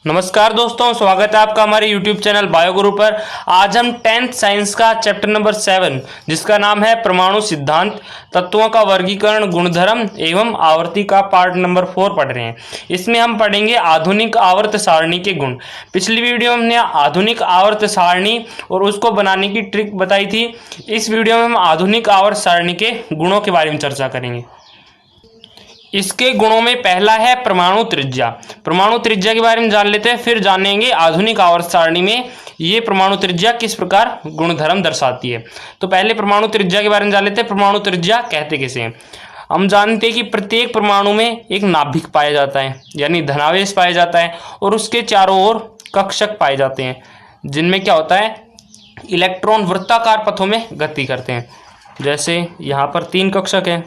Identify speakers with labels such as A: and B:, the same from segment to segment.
A: नमस्कार दोस्तों, स्वागत है आपका हमारे YouTube चैनल बायोगुरु पर। आज हम 10th साइंस का चैप्टर नंबर 7 जिसका नाम है परमाणु सिद्धांत, तत्वों का वर्गीकरण, गुणधर्म एवं आवर्ती का पार्ट नंबर 4 पढ़ रहे हैं। इसमें हम पढ़ेंगे आधुनिक आवर्त सारणी के गुण। पिछली वीडियो में हमने आधुनिक आवर्त सारणी और उसको बनाने की ट्रिक बताई थी। इस वीडियो में हम आधुनिक आवर्त सारणी के गुणों के बारे में चर्चा करेंगे। इसके गुणों में पहला है परमाणु त्रिज्या। परमाणु त्रिज्या के बारे में जान लेते हैं, फिर जानेंगे आधुनिक आवर्त सारणी में ये परमाणु त्रिज्या किस प्रकार गुणधर्म दर्शाती है। तो पहले परमाणु त्रिज्या के बारे में जान लेते हैं। परमाणु त्रिज्या कहते किसे हैं? हम जानते हैं कि प्रत्येक परमाणु में एक नाभिक पाया जाता है, यानी धनावेश पाया जाता है, और उसके चारों ओर कक्षक पाए जाते हैं जिनमें क्या होता है, इलेक्ट्रॉन वृत्ताकार पथों में गति करते हैं। जैसे यहाँ पर 3 कक्षक हैं।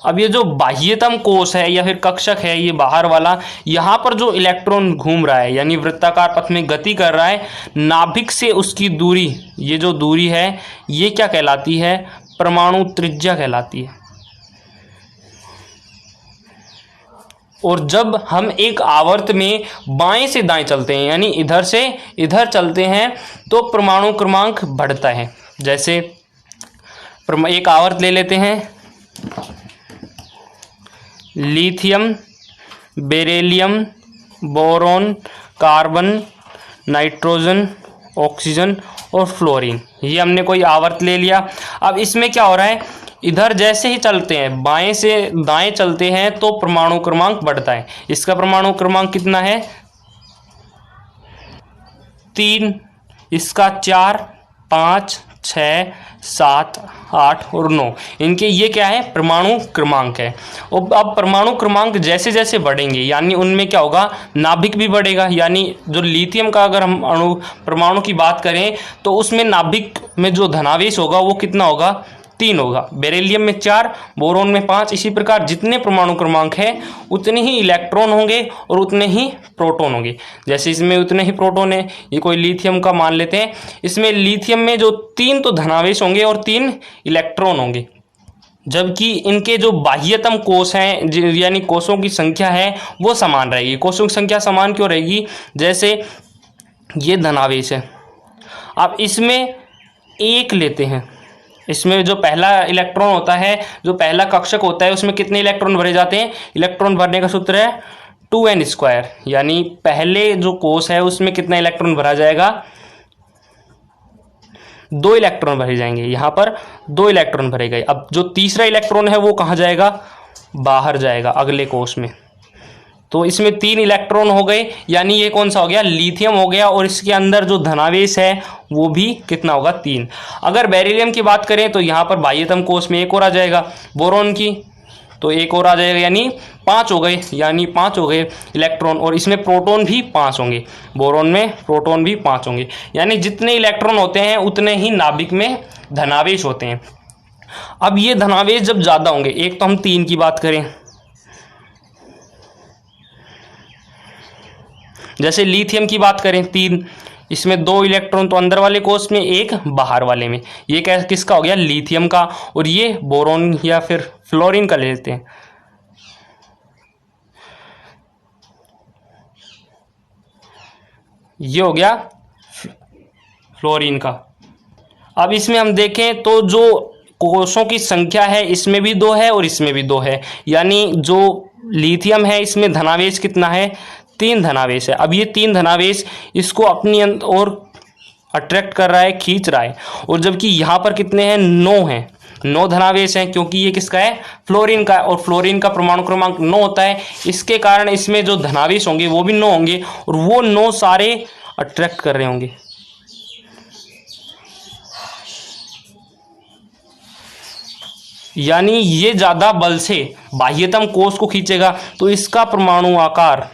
A: अब ये जो बाह्यतम कोश है या फिर कक्षक है, ये बाहर वाला, यहाँ पर जो इलेक्ट्रॉन घूम रहा है यानी वृत्ताकार पथ में गति कर रहा है, नाभिक से उसकी दूरी, ये जो दूरी है ये क्या कहलाती है? परमाणु त्रिज्या कहलाती है। और जब हम एक आवर्त में बाएं से दाएं चलते हैं यानी इधर से इधर चलते हैं तो परमाणु क्रमांक बढ़ता है। जैसे एक आवर्त ले लेते हैं, lithium, beryllium, boron, carbon, nitrogen, oxygen और फ्लोरीन। ये हमने कोई आवर्त ले लिया। अब इसमें क्या हो रहा है, इधर जैसे ही चलते हैं, बाएं से दाएं चलते हैं तो परमाणु क्रमांक बढ़ता है। इसका परमाणु क्रमांक कितना है? 3, इसका 4, 5, 6, 7, 8 और 9, इनके ये क्या है? परमाणु क्रमांक है। और अब परमाणु क्रमांक जैसे जैसे बढ़ेंगे यानी उनमें क्या होगा, नाभिक भी बढ़ेगा। यानी जो लिथियम का अगर हम परमाणु की बात करें तो उसमें नाभिक में जो धनावेश होगा वो कितना होगा? 3 होगा। बेरिलियम में 4, बोरोन में 5। इसी प्रकार जितने परमाणु क्रमांक है उतने ही इलेक्ट्रॉन होंगे और उतने ही प्रोटॉन होंगे। जैसे इसमें उतने ही प्रोटॉन है, ये कोई लिथियम का मान लेते हैं। इसमें लिथियम में जो 3 तो धनावेश होंगे और 3 इलेक्ट्रॉन होंगे, जबकि इनके जो बाह्यतम कोश हैं यानी कोषों की संख्या है वो समान रहेगी। कोषों की संख्या समान क्यों रहेगी? जैसे ये धनावेश है, अब इसमें 1 लेते हैं, इसमें जो पहला इलेक्ट्रॉन होता है, जो पहला कक्षक होता है, उसमें कितने इलेक्ट्रॉन भरे जाते हैं? इलेक्ट्रॉन भरने का सूत्र है 2n², यानी पहले जो कोश है उसमें कितना इलेक्ट्रॉन भरा जाएगा? 2 इलेक्ट्रॉन भरे जाएंगे। यहाँ पर 2 इलेक्ट्रॉन भरे गए। अब जो तीसरा इलेक्ट्रॉन है वो कहाँ जाएगा? बाहर जाएगा, अगले कोश में। तो इसमें 3 इलेक्ट्रॉन हो गए, यानी ये कौन सा हो गया? लिथियम हो गया। और इसके अंदर जो धनावेश है वो भी कितना होगा? 3। अगर बेरिलियम की बात करें तो यहाँ पर बाह्यतम कोश में 1 और आ जाएगा। बोरॉन की तो 1 और आ जाएगा, यानी 5 हो गए, यानी 5 हो गए इलेक्ट्रॉन। और इसमें प्रोटॉन भी 5 होंगे, बोरॉन में प्रोटॉन भी 5 होंगे। यानी जितने इलेक्ट्रॉन होते हैं उतने ही नाभिक में धनावेश होते हैं। अब ये धनावेश जब ज़्यादा होंगे, एक तो हम 3 की बात करें, जैसे लिथियम की बात करें 3, इसमें 2 इलेक्ट्रॉन तो अंदर वाले कोश में, 1 बाहर वाले में। ये किसका हो गया? लिथियम का। और ये बोरॉन या फिर फ्लोरीन का ले लेते हैं। ये हो गया फ्लोरीन का। अब इसमें हम देखें तो जो कोशों की संख्या है इसमें भी 2 है और इसमें भी 2 है, यानी जो लिथियम है इसमें धनावेश कितना है? 3 धनावेश है। अब ये 3 धनावेश इसको अपनी ओर अट्रैक्ट कर रहा है, खींच रहा है। और जबकि यहाँ पर कितने हैं? 9 हैं, 9 धनावेश हैं, क्योंकि ये किसका है? फ्लोरीन का। और फ्लोरीन का परमाणु क्रमांक 9 होता है। इसके कारण इसमें जो धनावेश होंगे वो भी 9 होंगे, और वो 9 सारे अट्रैक्ट कर रहे होंगे। यानी ये ज़्यादा बल से बाह्यतम कोश को खींचेगा, तो इसका परमाणु आकार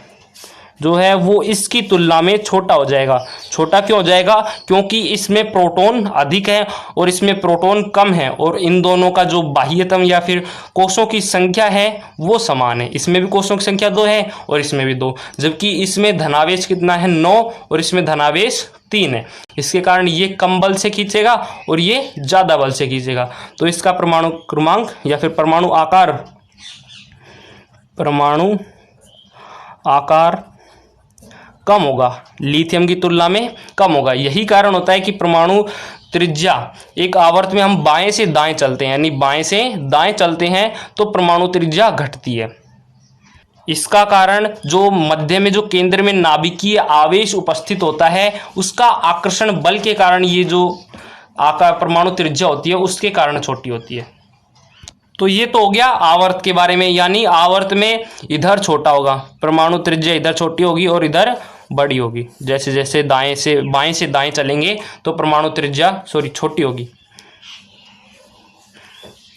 A: जो है वो इसकी तुलना में छोटा हो जाएगा। छोटा क्यों हो जाएगा? क्योंकि इसमें प्रोटॉन अधिक है और इसमें प्रोटॉन कम है, और इन दोनों का जो बाह्यतम या फिर कोषों की संख्या है वो समान है। इसमें भी कोषों की संख्या 2 है और इसमें भी 2, जबकि इसमें धनावेश कितना है? 9, और इसमें धनावेश 3 है। इसके कारण ये कम बल से खींचेगा और ये ज़्यादा बल से खींचेगा। तो इसका परमाणु क्रमांक या फिर परमाणु आकार, परमाणु आकार कम होगा, लिथियम की तुलना में कम होगा। यही कारण होता है कि परमाणु त्रिज्या एक आवर्त में हम बाएं से दाएं चलते हैं, यानी बाएं से दाएं चलते हैं तो परमाणु त्रिज्या घटती है। इसका कारण जो मध्य में जो केंद्र में नाभिकीय आवेश उपस्थित होता है उसका आकर्षण बल के कारण ये जो आकार परमाणु त्रिज्या होती है उसके कारण छोटी होती है। तो ये तो हो गया आवर्त के बारे में, यानी आवर्त में इधर छोटा होगा, परमाणु त्रिज्या इधर छोटी होगी और इधर बड़ी होगी। जैसे जैसे बाएं से दाएं चलेंगे तो परमाणु त्रिज्या छोटी होगी,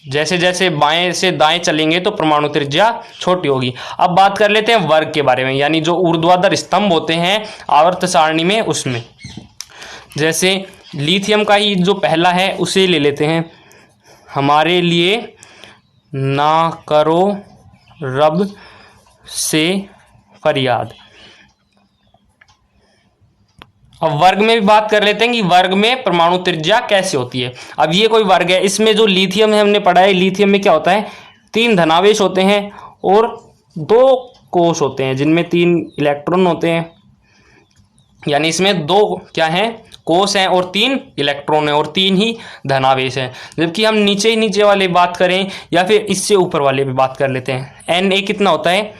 A: जैसे जैसे बाएं से दाएं चलेंगे तो परमाणु त्रिज्या छोटी होगी। अब बात कर लेते हैं वर्ग के बारे में, यानी जो ऊर्ध्वाधर स्तंभ होते हैं आवर्त सारणी में उसमें। जैसे लिथियम का ही जो पहला है उसे ले लेते हैं, हमारे लिए ना करो रब से फरियाद। अब वर्ग में भी बात कर लेते हैं कि वर्ग में परमाणु त्रिज्या कैसे होती है। अब ये कोई वर्ग है, इसमें जो लिथियम है हमने पढ़ा है, लिथियम में क्या होता है, 3 धनावेश होते हैं और 2 कोष होते हैं जिनमें 3 इलेक्ट्रॉन होते हैं, यानी इसमें 2 क्या हैं, कोष हैं और 3 इलेक्ट्रॉन हैं और 3 ही धनावेश हैं। जबकि हम नीचे वाले बात करें या फिर इससे ऊपर वाले भी बात कर लेते हैं। Na कितना होता है,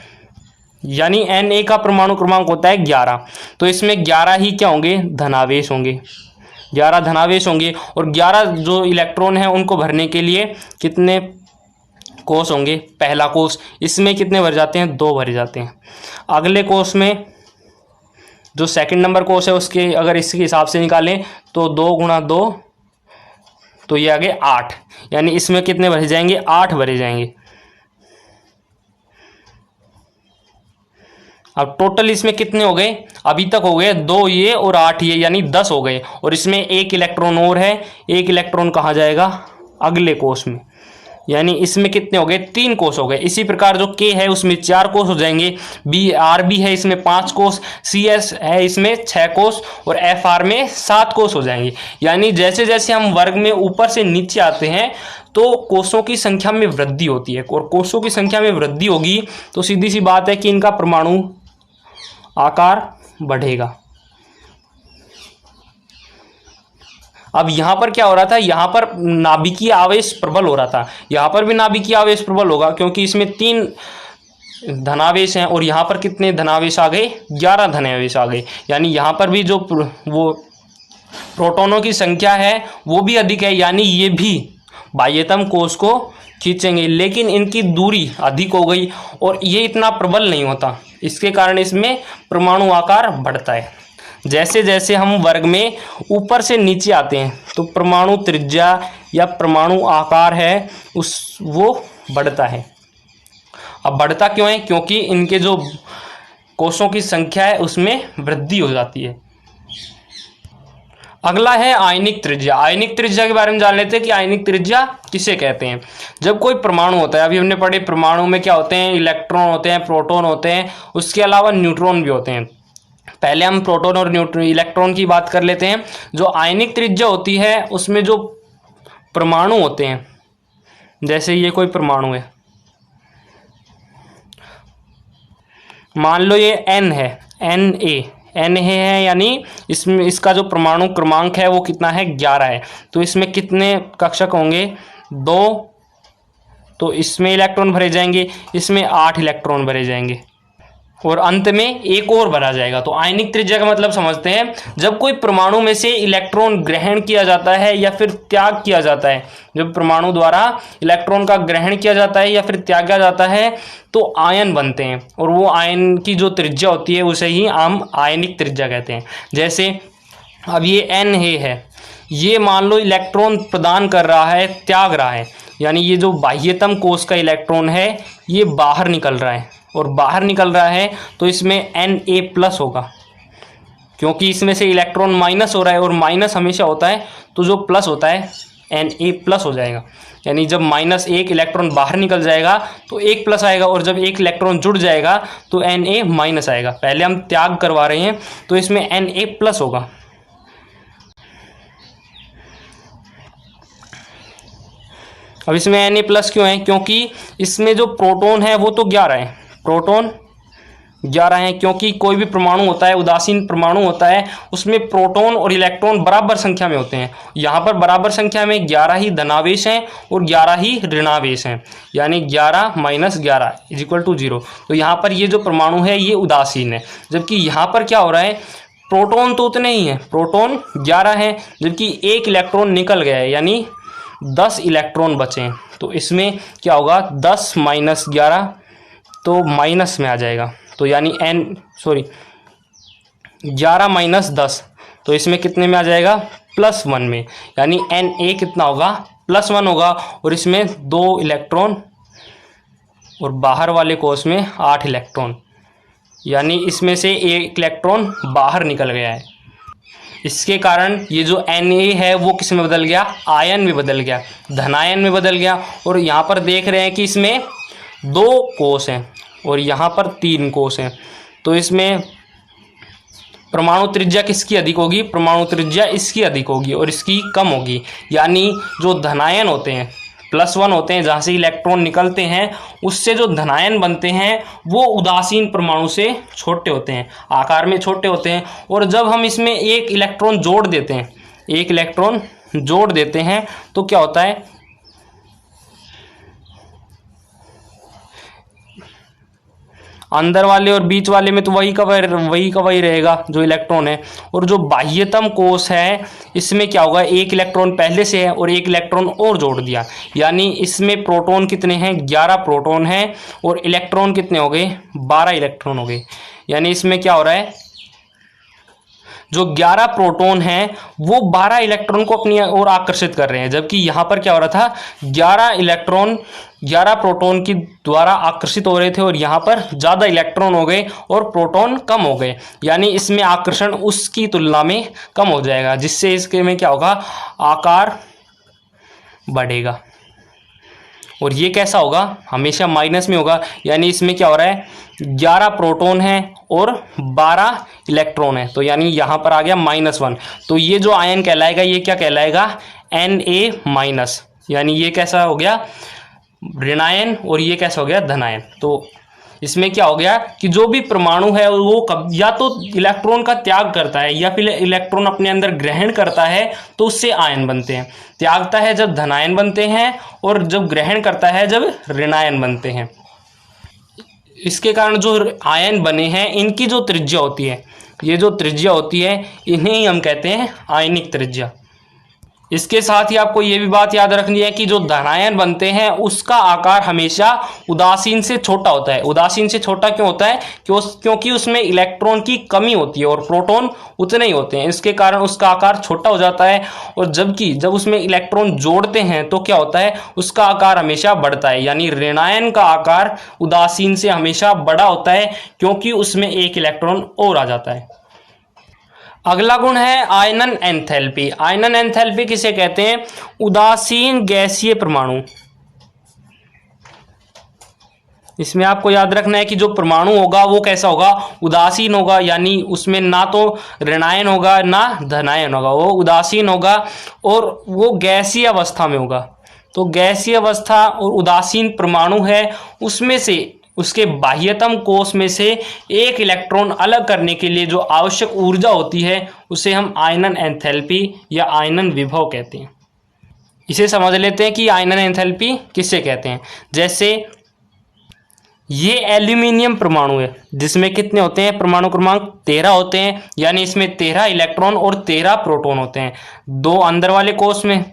A: यानी Na का परमाणु क्रमांक होता है 11, तो इसमें 11 ही क्या होंगे, धनावेश होंगे, 11 धनावेश होंगे और 11 जो इलेक्ट्रॉन हैं उनको भरने के लिए कितने कोष होंगे, पहला कोष, इसमें कितने भर जाते हैं, 2 भरे जाते हैं। अगले कोष में जो सेकंड नंबर कोष है उसके अगर इसके हिसाब से निकालें तो 2 × 2 तो ये आगे 8, यानी इसमें कितने भरे जाएंगे, 8 भरे जाएंगे। अब टोटल इसमें कितने हो गए, अभी तक हो गए 2 ये और 8 ये, यानी 10 हो गए। और इसमें 1 इलेक्ट्रॉन और है, 1 इलेक्ट्रॉन कहाँ जाएगा, अगले कोष में, यानी इसमें कितने हो गए, 3 कोष हो गए। इसी प्रकार जो K है उसमें 4 कोष हो जाएंगे, RB है इसमें 5 कोष, CS है इसमें 6 कोष और FR में 7 कोष हो जाएंगे। यानी जैसे जैसे हम वर्ग में ऊपर से नीचे आते हैं तो कोषों की संख्या में वृद्धि होती है, और कोषों की संख्या में वृद्धि होगी तो सीधी सी बात है कि इनका परमाणु आकार बढ़ेगा। अब यहां पर क्या हो रहा था, यहां पर नाभिकीय आवेश प्रबल हो रहा था, यहां पर भी नाभिकीय आवेश प्रबल होगा क्योंकि इसमें 3 धनावेश हैं और यहां पर कितने धनावेश आ गए, 11 धनावेश आ गए। यानी यहां पर भी जो वो प्रोटॉनों की संख्या है वो भी अधिक है, यानी ये भी बाह्यतम कोष को खींचेंगे, लेकिन इनकी दूरी अधिक हो गई और ये इतना प्रबल नहीं होता, इसके कारण इसमें परमाणु आकार बढ़ता है। जैसे जैसे हम वर्ग में ऊपर से नीचे आते हैं तो परमाणु त्रिज्या या परमाणु आकार है वो बढ़ता है। अब बढ़ता क्यों है, क्योंकि इनके जो कोषों की संख्या है उसमें वृद्धि हो जाती है। अगला है आयनिक त्रिज्या। आयनिक त्रिज्या के बारे में जान लेते हैं कि आयनिक त्रिज्या किसे कहते हैं। जब कोई परमाणु होता है, अभी हमने पढ़े परमाणु में क्या होते हैं, इलेक्ट्रॉन होते हैं, प्रोटॉन होते हैं, उसके अलावा न्यूट्रॉन भी होते हैं। पहले हम प्रोटॉन और इलेक्ट्रॉन की बात कर लेते हैं। जो आयनिक त्रिज्या होती है उसमें जो परमाणु होते हैं, जैसे ये कोई परमाणु है, मान लो ये N है, Na है, यानी इसमें इसका जो परमाणु क्रमांक है वो कितना है, 11 है। तो इसमें कितने कक्षक होंगे, 2, तो इसमें इलेक्ट्रॉन भरे जाएंगे, इसमें 8 इलेक्ट्रॉन भरे जाएंगे और अंत में एक और भरा जाएगा। तो आयनिक त्रिज्या का मतलब समझते हैं, जब कोई परमाणु में से इलेक्ट्रॉन ग्रहण किया जाता है या फिर त्याग किया जाता है, जब परमाणु द्वारा इलेक्ट्रॉन का ग्रहण किया जाता है या फिर त्यागा जाता है तो आयन बनते हैं, और वो आयन की जो त्रिज्या होती है उसे ही हम आयनिक त्रिज्या कहते हैं। जैसे अब ये Na है, ये मान लो इलेक्ट्रॉन प्रदान कर रहा है, त्याग रहा है, यानी ये जो बाह्यतम कोष का इलेक्ट्रॉन है ये बाहर निकल रहा है, और बाहर निकल रहा है तो इसमें Na+ होगा, क्योंकि इसमें से इलेक्ट्रॉन माइनस हो रहा है और माइनस हमेशा होता है, तो जो प्लस होता है Na+ हो जाएगा। यानी जब -1 इलेक्ट्रॉन बाहर निकल जाएगा तो 1+ आएगा, और जब 1 इलेक्ट्रॉन जुड़ जाएगा तो Na- आएगा। पहले हम त्याग करवा रहे हैं तो इसमें Na+ होगा। अब इसमें Na+ क्यों है, क्योंकि इसमें जो प्रोटॉन है वो तो 11 है, प्रोटॉन 11 हैं, क्योंकि कोई भी परमाणु होता है, उदासीन परमाणु होता है, उसमें प्रोटॉन और इलेक्ट्रॉन बराबर संख्या में होते हैं। यहाँ पर बराबर संख्या में 11 ही धनावेश हैं और 11 ही ऋणावेश हैं, यानी 11 - 11 = 0। तो यहाँ पर ये जो परमाणु है ये उदासीन है। जबकि यहाँ पर क्या हो रहा है, प्रोटॉन तो उतने ही हैं, प्रोटॉन 11 हैं, जबकि एक इलेक्ट्रॉन निकल गया है, यानी 10 इलेक्ट्रॉन बचे हैं। तो इसमें क्या होगा, 10 - 11 तो माइनस में आ जाएगा, तो यानी 11 - 10, तो इसमें कितने में आ जाएगा, +1 में, यानी Na कितना होगा, +1 होगा। और इसमें 2 इलेक्ट्रॉन और बाहर वाले कोष में 8 इलेक्ट्रॉन, यानी इसमें से 1 इलेक्ट्रॉन बाहर निकल गया है। इसके कारण ये जो Na है वो किस में बदल गया, आयन में बदल गया, धनायन में बदल गया। और यहाँ पर देख रहे हैं कि इसमें 2 कोष हैं और यहाँ पर 3 कोष हैं, तो इसमें परमाणु त्रिज्या किसकी अधिक होगी, परमाणु त्रिज्या इसकी अधिक होगी और इसकी कम होगी। यानी जो धनायन होते हैं, +1 होते हैं, जहाँ से इलेक्ट्रॉन निकलते हैं, उससे जो धनायन बनते हैं वो उदासीन परमाणु से छोटे होते हैं, आकार में छोटे होते हैं। और जब हम इसमें एक इलेक्ट्रॉन जोड़ देते हैं, एक इलेक्ट्रॉन जोड़ देते हैं, तो क्या होता है, अंदर वाले और बीच वाले में तो वही का वही रहेगा जो इलेक्ट्रॉन है। और जो बाह्यतम कोष है, इसमें क्या होगा, एक इलेक्ट्रॉन पहले से है और एक इलेक्ट्रॉन और जोड़ दिया, यानी इसमें प्रोटॉन कितने हैं, 11 प्रोटॉन हैं और इलेक्ट्रॉन कितने हो गए, 12 इलेक्ट्रॉन हो गए। यानी इसमें क्या हो रहा है, जो 11 प्रोटॉन हैं वो 12 इलेक्ट्रॉन को अपनी ओर आकर्षित कर रहे हैं, जबकि यहाँ पर क्या हो रहा था, 11 इलेक्ट्रॉन 11 प्रोटॉन की द्वारा आकर्षित हो रहे थे और यहाँ पर ज़्यादा इलेक्ट्रॉन हो गए और प्रोटॉन कम हो गए। यानी इसमें आकर्षण उसकी तुलना में कम हो जाएगा, जिससे इसके में क्या होगा, आकार बढ़ेगा। और ये कैसा होगा, हमेशा माइनस में होगा। यानी इसमें क्या हो रहा है, 11 प्रोटॉन हैं और 12 इलेक्ट्रॉन हैं, तो यानी यहाँ पर आ गया -1। तो ये जो आयन कहलाएगा, ये क्या कहलाएगा, Na-, यानी ये कैसा हो गया, ऋणायन, और ये कैसा हो गया, धनायन। तो इसमें क्या हो गया कि जो भी परमाणु है वो या तो इलेक्ट्रॉन का त्याग करता है या फिर इलेक्ट्रॉन अपने अंदर ग्रहण करता है, तो उससे आयन बनते हैं। त्यागता है जब धनायन बनते हैं और जब ग्रहण करता है जब ऋणायन बनते हैं। इसके कारण जो आयन बने हैं, इनकी जो त्रिज्या होती है, ये जो त्रिज्या होती है, इन्हें ही हम कहते हैं आयनिक त्रिज्या। इसके साथ ही आपको ये भी बात याद रखनी है कि जो धनायन बनते हैं उसका आकार हमेशा उदासीन से छोटा होता है। उदासीन से छोटा क्यों होता है, क्योंकि उसमें इलेक्ट्रॉन की कमी होती है और प्रोटॉन उतने ही होते हैं, इसके कारण उसका आकार छोटा हो जाता है। और जबकि जब उसमें इलेक्ट्रॉन जोड़ते हैं तो क्या होता है, उसका आकार हमेशा बढ़ता है। यानी ऋणायन का आकार उदासीन से हमेशा बड़ा होता है, क्योंकि उसमें एक इलेक्ट्रॉन और आ जाता है। अगला गुण है आयनन एंथैल्पी। आयनन एंथैल्पी किसे कहते हैं, उदासीन गैसीय परमाणु। इसमें आपको याद रखना है कि जो परमाणु होगा वो कैसा होगा, उदासीन होगा, यानी उसमें ना तो ऋणायन होगा ना धनायन होगा, वो उदासीन होगा और वो गैसीय अवस्था में होगा। तो गैसीय अवस्था और उदासीन परमाणु है, उसमें से उसके बाह्यतम कोष में से एक इलेक्ट्रॉन अलग करने के लिए जो आवश्यक ऊर्जा होती है उसे हम आयनन एंथैल्पी या आयनन विभव कहते हैं। इसे समझ लेते हैं कि आयनन एंथैल्पी किससे कहते हैं। जैसे ये एल्यूमिनियम परमाणु है, जिसमें कितने होते हैं, परमाणु क्रमांक 13 होते हैं, यानी इसमें 13 इलेक्ट्रॉन और 13 प्रोटॉन होते हैं। 2 अंदर वाले कोष में,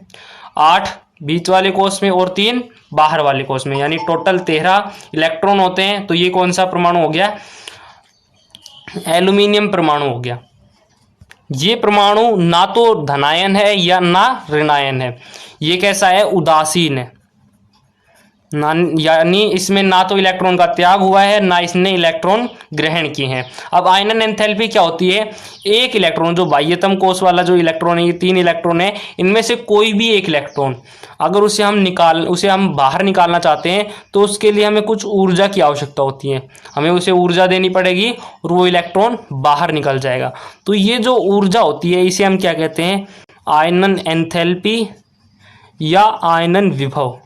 A: 8 बीच वाले कोष में और 3 बाहर वाले कोष में, यानी टोटल 13 इलेक्ट्रॉन होते हैं। तो ये कौन सा परमाणु हो गया, एल्यूमिनियम परमाणु हो गया। ये परमाणु ना तो धनायन है या ना ऋणायन है, ये कैसा है, उदासीन है। यानी इसमें ना तो इलेक्ट्रॉन का त्याग हुआ है ना इसने इलेक्ट्रॉन ग्रहण किए हैं। अब आयनन एंथैल्पी क्या होती है, एक इलेक्ट्रॉन, जो बाह्यतम कोष वाला जो इलेक्ट्रॉन है, ये 3 इलेक्ट्रॉन है, इनमें से कोई भी एक इलेक्ट्रॉन अगर उसे हम बाहर निकालना चाहते हैं तो उसके लिए हमें कुछ ऊर्जा की आवश्यकता होती है, हमें उसे ऊर्जा देनी पड़ेगी और वो इलेक्ट्रॉन बाहर निकल जाएगा। तो ये जो ऊर्जा होती है इसे हम क्या कहते हैं, आयनन एंथैल्पी या आयनन विभव।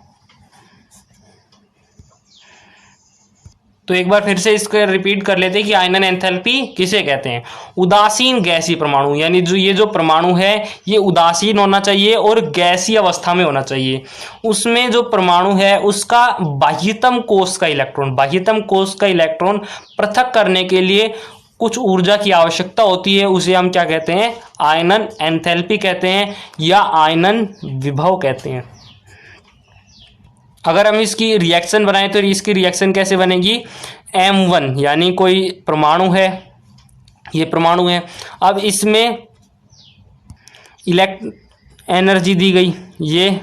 A: तो एक बार फिर से इसको रिपीट कर लेते हैं कि आयनन एंथैल्पी किसे कहते हैं। उदासीन गैसीय परमाणु, यानी जो ये जो परमाणु है ये उदासीन होना चाहिए और गैसीय अवस्था में होना चाहिए। उसमें जो परमाणु है उसका बाह्यतम कोष का इलेक्ट्रॉन पृथक करने के लिए कुछ ऊर्जा की आवश्यकता होती है, उसे हम क्या कहते हैं, आयनन एंथैल्पी कहते हैं या आयनन विभव कहते हैं। अगर हम इसकी रिएक्शन बनाएं तो इसकी रिएक्शन कैसे बनेगी, M1 यानी कोई परमाणु है, ये परमाणु है, अब इसमें एनर्जी दी गई, ये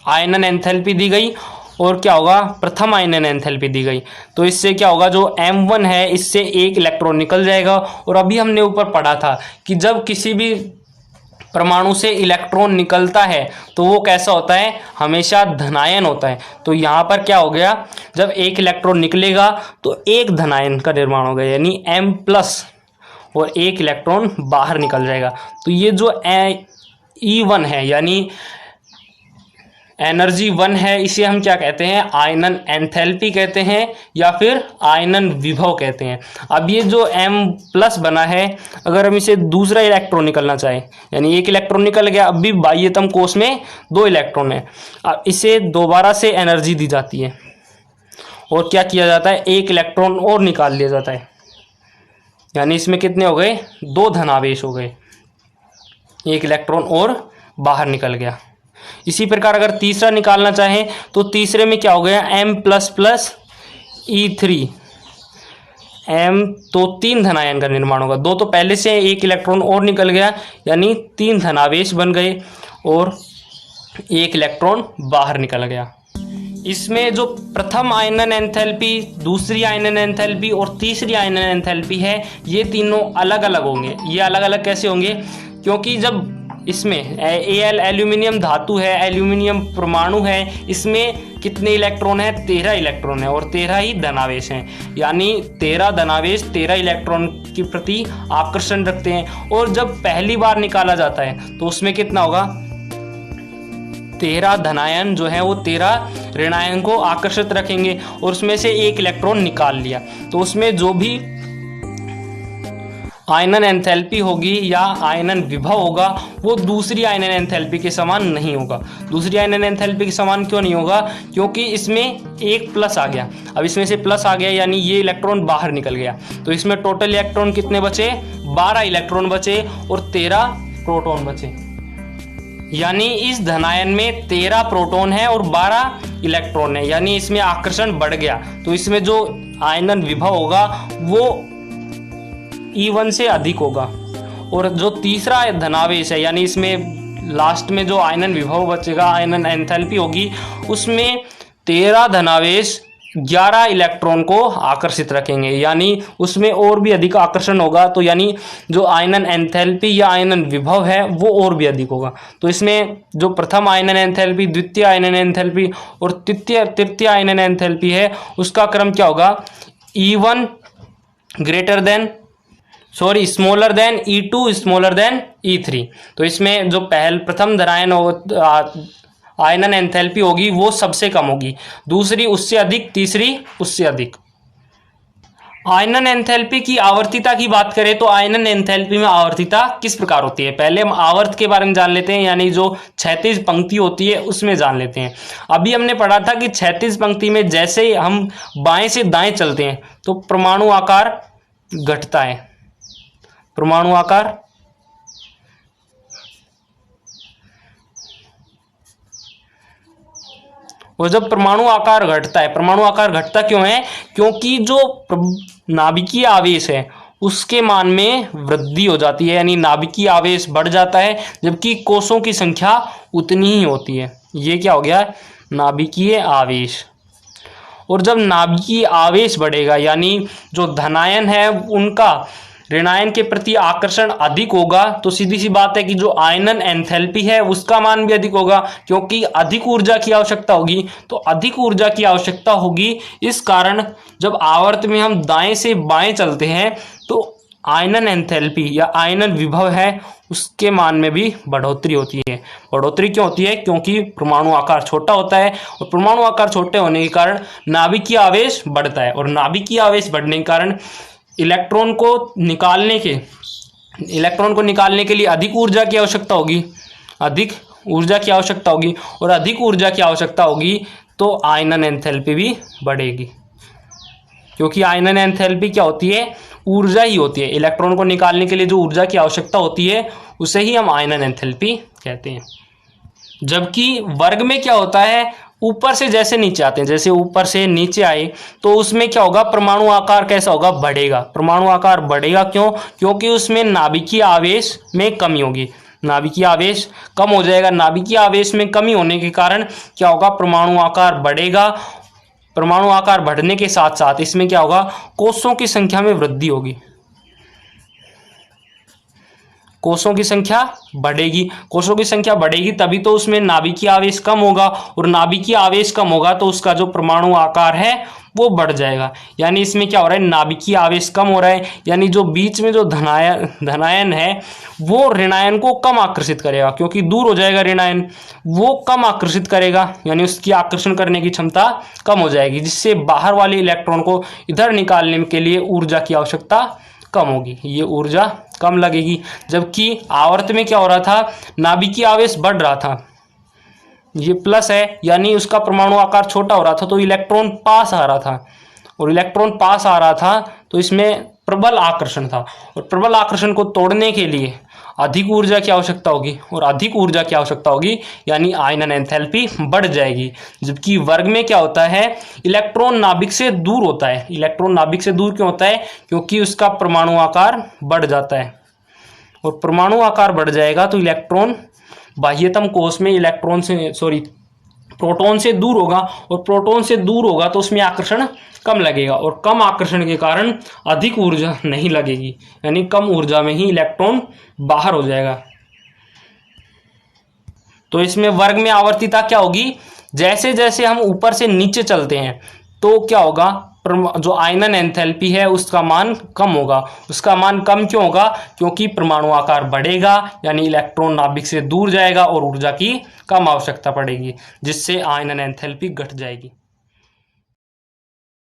A: आयनन एंथैल्पी दी गई और क्या होगा, प्रथम आयनन एंथैल्पी दी गई। तो इससे क्या होगा, जो M1 है इससे एक इलेक्ट्रॉन निकल जाएगा। और अभी हमने ऊपर पढ़ा था कि जब किसी भी परमाणु से इलेक्ट्रॉन निकलता है तो वो कैसा होता है, हमेशा धनायन होता है। तो यहाँ पर क्या हो गया, जब एक इलेक्ट्रॉन निकलेगा तो एक धनायन का निर्माण होगा, यानी M+ और एक इलेक्ट्रॉन बाहर निकल जाएगा। तो ये जो E1 है यानी एनर्जी 1 है, इसे हम क्या कहते हैं, आयनन एंथैल्पी कहते हैं या फिर आयनन विभव कहते हैं। अब ये जो M+ बना है, अगर हम इसे दूसरा इलेक्ट्रॉन निकलना चाहें, यानी एक इलेक्ट्रॉन निकल गया, अब भी बाह्यतम कोष में 2 इलेक्ट्रॉन है, अब इसे दोबारा से एनर्जी दी जाती है और क्या किया जाता है, एक इलेक्ट्रॉन और निकाल लिया जाता है, यानी इसमें कितने हो गए, 2 धनावेश हो गए, एक इलेक्ट्रॉन और बाहर निकल गया। इसी प्रकार अगर तीसरा निकालना चाहें तो तीसरे में क्या हो गया, M++ E3, तो 3 धनायन का निर्माण होगा। 2 तो पहले से एक इलेक्ट्रॉन और निकल गया, यानी 3 धनावेश बन गए और एक इलेक्ट्रॉन बाहर निकल गया। इसमें जो प्रथम आयनन एंथैल्पी, दूसरी आयनन एंथैल्पी और तीसरी आयनन एंथैल्पी है, ये तीनों अलग अलग होंगे। ये अलग अलग कैसे होंगे, क्योंकि जब इसमें Al एल्यूमिनियम धातु है, एल्यूमिनियम परमाणु है, इसमें कितने इलेक्ट्रॉन है, 13 इलेक्ट्रॉन है और 13 ही धनावेश हैं, यानी 13 धनावेश 13 इलेक्ट्रॉन के प्रति आकर्षण रखते हैं। और जब पहली बार निकाला जाता है तो उसमें कितना होगा, 13 धनायन जो है वो 13 ऋणायन को आकर्षित रखेंगे और उसमें से एक इलेक्ट्रॉन निकाल लिया, तो उसमें जो भी आयनन एंथैल्पी होगी या आयनन विभव होगा वो दूसरी आयनन एंथैल्पी के समान नहीं होगा। दूसरी आयनन एंथैल्पी के समान क्यों नहीं होगा, क्योंकि इसमें एक प्लस आ गया, अब इसमें से प्लस आ गया यानी ये इलेक्ट्रॉन बाहर निकल गया, तो इसमें टोटल इलेक्ट्रॉन कितने बचे, 12 इलेक्ट्रॉन बचे और 13 प्रोटॉन बचे, यानी इस धनायन में 13 प्रोटॉन है और 12 इलेक्ट्रॉन है, यानी इसमें आकर्षण बढ़ गया। तो इसमें जो आयनन विभव होगा वो E1 से अधिक होगा। और जो तीसरा धनावेश है, यानी इसमें लास्ट में जो आयनन विभव बचेगा, आयनन एंथैल्पी होगी, उसमें 13 धनावेश 11 इलेक्ट्रॉन को आकर्षित रखेंगे, यानी उसमें और भी अधिक आकर्षण होगा। तो यानी जो आयनन एंथैल्पी या आयनन विभव है वो और भी अधिक होगा। तो इसमें जो प्रथम आयनन एंथैल्पी, द्वितीय आयनन एंथैल्पी और तृतीय आयनन एंथैल्पी है उसका क्रम क्या होगा, E1 smaller than E2 smaller than E3। तो इसमें जो प्रथम धनायन आयनन एंथैल्पी होगी वो सबसे कम होगी, दूसरी उससे अधिक, तीसरी उससे अधिक। आयनन एंथैल्पी की आवर्तिता की बात करें तो आयनन एंथैल्पी में आवर्तिता किस प्रकार होती है, पहले हम आवर्त के बारे में जान लेते हैं, यानी जो क्षैतिज पंक्ति होती है उसमें जान लेते हैं। अभी हमने पढ़ा था कि क्षैतिज पंक्ति में जैसे हम बाएं से दाएं चलते हैं तो परमाणु आकार घटता है, परमाणु आकार और जब परमाणु आकार घटता है, परमाणु आकार घटता क्यों है, क्योंकि जो नाभिकीय आवेश है उसके मान में वृद्धि हो जाती है, यानी नाभिकीय आवेश बढ़ जाता है जबकि कोषों की संख्या उतनी ही होती है। ये क्या हो गया, नाभिकीय आवेश। और जब नाभिकीय आवेश बढ़ेगा यानी जो धनायन है उनका ऋणायन के प्रति आकर्षण अधिक होगा, तो सीधी सी बात है कि जो आयनन एंथैल्पी है उसका मान भी अधिक होगा, क्योंकि अधिक ऊर्जा की आवश्यकता होगी। तो अधिक ऊर्जा की आवश्यकता होगी, इस कारण जब आवर्त में हम दाएं से बाएं चलते हैं तो आयनन एंथैल्पी या आयनन विभव है उसके मान में भी बढ़ोतरी होती है। बढ़ोतरी क्यों होती है? क्योंकि परमाणु आकार छोटा होता है और परमाणु आकार छोटे होने के कारण नाभिकीय आवेश बढ़ता है और नाभिकीय आवेश बढ़ने के कारण इलेक्ट्रॉन को निकालने के लिए अधिक ऊर्जा की आवश्यकता होगी, अधिक ऊर्जा की आवश्यकता होगी और अधिक ऊर्जा की आवश्यकता होगी तो आयनन एंथैल्पी भी बढ़ेगी। क्योंकि आयनन एंथैल्पी क्या होती है? ऊर्जा ही होती है। इलेक्ट्रॉन को निकालने के लिए जो ऊर्जा की आवश्यकता होती है उसे ही हम आयनन एंथैल्पी कहते हैं। जबकि वर्ग में क्या होता है? ऊपर से जैसे नीचे आते हैं, जैसे ऊपर से नीचे आए तो उसमें क्या होगा? परमाणु आकार कैसा होगा? बढ़ेगा। परमाणु आकार बढ़ेगा क्यों? क्योंकि उसमें नाभिकीय आवेश में कमी होगी, नाभिकीय आवेश कम हो जाएगा। नाभिकीय आवेश में कमी होने के कारण क्या होगा? परमाणु आकार बढ़ेगा। परमाणु आकार बढ़ने के साथ साथ इसमें क्या होगा? कोषों की संख्या में वृद्धि होगी, कोषों की संख्या बढ़ेगी। कोषों की संख्या बढ़ेगी तभी तो उसमें नाभिकीय आवेश कम होगा और नाभिकीय आवेश कम होगा तो उसका जो परमाणु आकार है वो बढ़ जाएगा। यानी इसमें क्या हो रहा है? नाभिकीय आवेश कम हो रहा है, यानी जो बीच में जो धनायन है वो ऋणायन को कम आकर्षित करेगा, क्योंकि दूर हो जाएगा ऋणायन, वो कम आकर्षित करेगा, यानी उसकी आकर्षण करने की क्षमता कम हो जाएगी, जिससे बाहर वाले इलेक्ट्रॉन को इधर निकालने के लिए ऊर्जा की आवश्यकता कम होगी, ये ऊर्जा कम लगेगी। जबकि आवर्त में क्या हो रहा था? नाभिकीय आवेश बढ़ रहा था, ये प्लस है, यानी उसका परमाणु आकार छोटा हो रहा था तो इलेक्ट्रॉन पास आ रहा था, और इलेक्ट्रॉन पास आ रहा था तो इसमें प्रबल आकर्षण था, और प्रबल आकर्षण को तोड़ने के लिए अधिक ऊर्जा की आवश्यकता होगी, और अधिक ऊर्जा की आवश्यकता होगी यानी आयनन एंथैल्पी बढ़ जाएगी। जबकि वर्ग में क्या होता है? इलेक्ट्रॉन नाभिक से दूर होता है। इलेक्ट्रॉन नाभिक से दूर क्यों होता है? क्योंकि उसका परमाणु आकार बढ़ जाता है, और परमाणु आकार बढ़ जाएगा तो इलेक्ट्रॉन बाह्यतम कोष में प्रोटॉन से दूर होगा, और प्रोटॉन से दूर होगा तो उसमें आकर्षण कम लगेगा, और कम आकर्षण के कारण अधिक ऊर्जा नहीं लगेगी, यानी कम ऊर्जा में ही इलेक्ट्रॉन बाहर हो जाएगा। तो इसमें वर्ग में आवर्तिता क्या होगी? जैसे जैसे हम ऊपर से नीचे चलते हैं तो क्या होगा? जो आयनन एंथैल्पी है उसका मान कम होगा। उसका मान कम क्यों होगा? क्योंकि परमाणु आकार बढ़ेगा, यानी इलेक्ट्रॉन नाभिक से दूर जाएगा और ऊर्जा की कम आवश्यकता पड़ेगी, जिससे आयनन एंथैल्पी घट जाएगी।